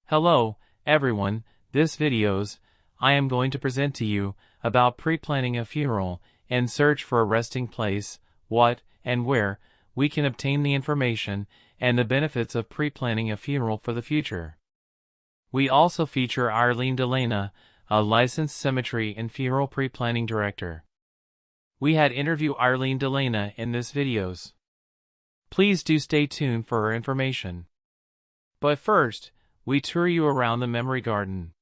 Hello, everyone. This videos, I am going to present to you about pre-planning a funeral and search for a resting place, what and where we can obtain the information and the benefits of pre-planning a funeral for the future. We also feature Arlene Delana, a licensed cemetery and funeral pre-planning director. We had interview Arlene Delana in this videos. Please do stay tuned for her information. But first, we tour you around the memory garden.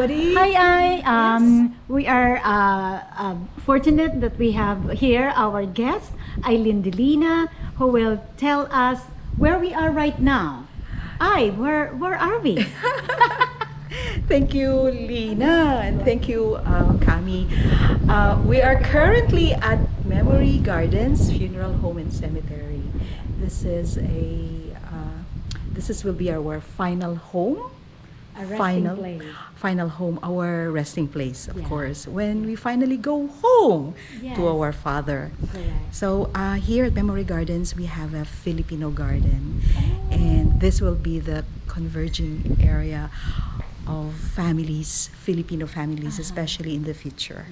everybody. Hi, we are fortunate that we have here our guest, Eileen Delina, who will tell us where we are right now. Where are we? Thank you, Lina, and thank you, Kamee. We are currently at Memory Gardens Funeral Home and Cemetery. This is will be our final home. A resting place. Final home, our resting place, of Yeah. course, when we finally go home Yes. to our father. Correct. So here at Memory Gardens, we have a Filipino garden, and this will be the converging area of families, Filipino families, especially in the future.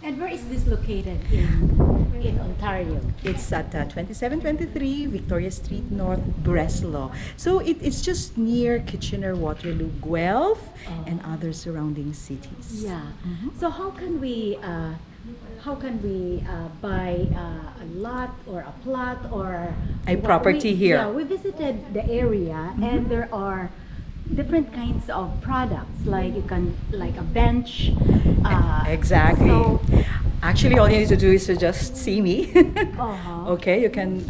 And where is this located in Ontario? It's at 2723 Victoria Street North, Breslau. So it's just near Kitchener, Waterloo, Guelph, and other surrounding cities. Yeah. So how can we buy a lot or a plot or A property here? Yeah, we visited the area and there are different kinds of products like a bench. Exactly. So, Actually, all you need to do is to just see me. uh-huh. Okay, you can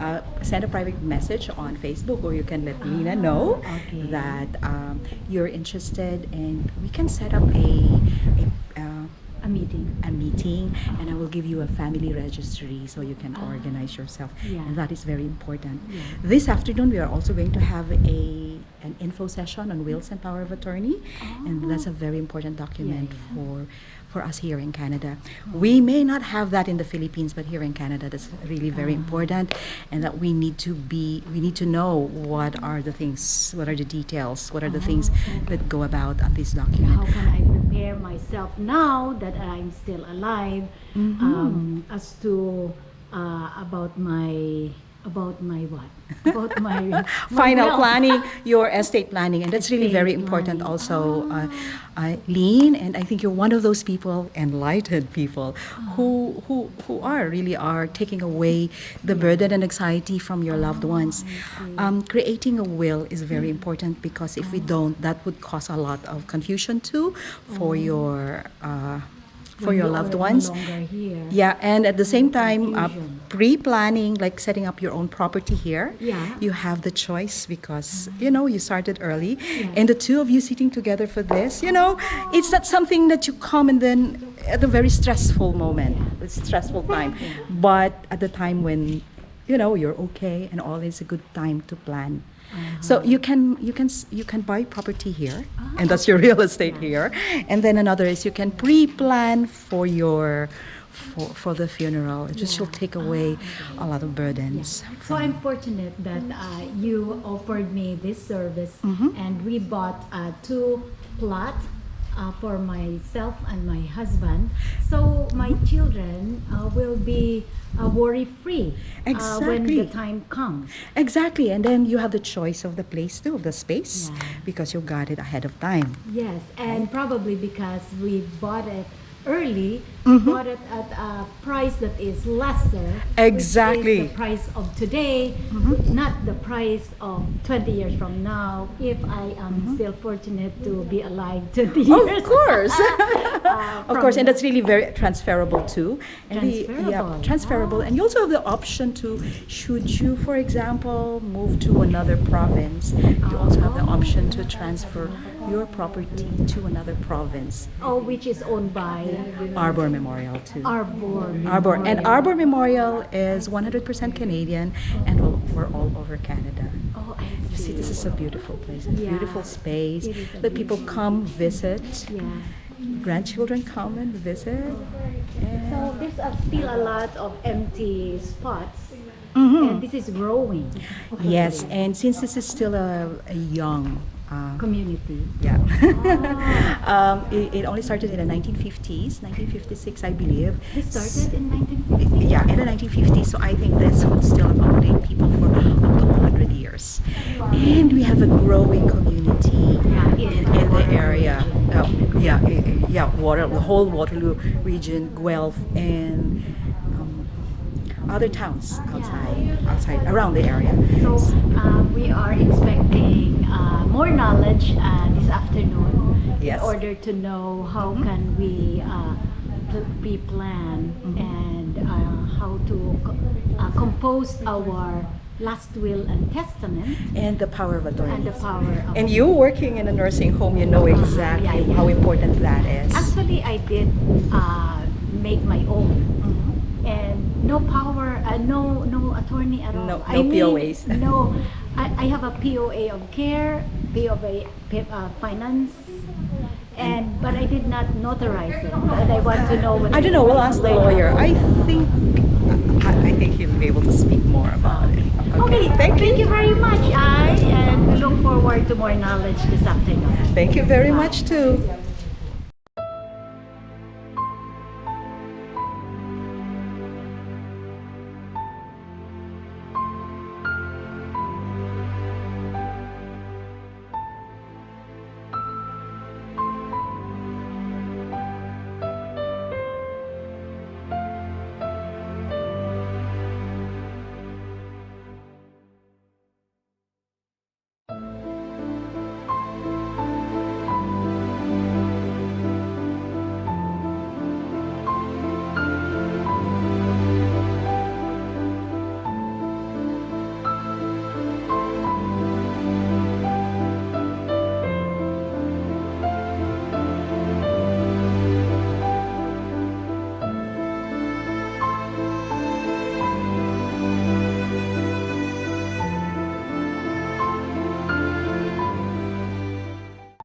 send a private message on Facebook, or you can let Lina know okay. that you're interested, and we can set up A meeting. a meeting, and I will give you a family registry so you can organize yourself. Yeah. And that is very important. Yeah. This afternoon, we are also going to have an info session on wills and power of attorney, and that's a very important document for us here in Canada. We may not have that in the Philippines, but here in Canada, that's really very important, and that we need to know what are the things, what are the details, what are the things that go about on this document. How can I prepare myself now that I'm still alive as to about my what? About my Final wealth. planning, your estate planning, and that's really very Estate important planning. also, Lean, and I think you're one of those people, enlightened people, who are taking away the burden and anxiety from your loved ones. Creating a will is very important, because if we don't, that would cause a lot of confusion too for your loved ones. No longer here. Yeah, and at the same time, Confusion. pre-planning, like setting up your own property here. Yeah. You have the choice, because you started early, and the two of you sitting together for this, it's not something that you come and then at a very stressful moment, it's stressful time, but at the time when you're okay and all, is a good time to plan. So you can buy property here, and that's your real estate here. And then another is you can pre-plan for the funeral. It just will take away a lot of burdens. So I'm fortunate that you offered me this service, and we bought 2 plots for myself and my husband. So my children will be worry-free when Exactly. the time comes. Exactly, and then you have the choice of the place too, of the space, Yeah. because you got it ahead of time. Yes, and probably because we bought it early, bought it at a price that is lesser. Exactly. Which is the price of today, not the price of 20 years from now, if I am still fortunate to be alive 20 years. Of course. Of course, and from- that's really very transferable too. And Transferable. transferable. And you also have the option to, should you, for example, move to another province, you also have the option to transfer your property to another province. Oh, which is owned by Arbor Memorial too. Arbor. And Arbor Memorial is 100% Canadian, and we're all over Canada. Oh, I You see, this is a beautiful place, a Yeah. beautiful space. It is a Let people come visit. Yeah. Grandchildren come and visit. And So there's still a lot of empty spots, and this is growing. yes, and since this is still a young Community. yeah. It only started in the 1950s, 1956, I believe. This started in 1950. Yeah, in the 1950s. So I think this would still accommodate people for up to 100 years. And we have a growing community in the area. The whole Waterloo region, Guelph, and other towns outside around the area. So we are expecting more knowledge this afternoon Yes. in order to know how can we pre-plan and how to compose our last will and testament And the power of attorney. and the power of And you working in a nursing home, you know exactly yeah. how important that is. Actually, I did make my own, and no power, no attorney at all. No- I no mean, POAs. No, I have a POA of care, POA finance, but I did not notarize it. But I want to know what. I don't know. We'll ask the lawyer. I think he'll be able to speak more about it. Okay, thank you very much. And we look forward to more knowledge this afternoon. Thank you very much too.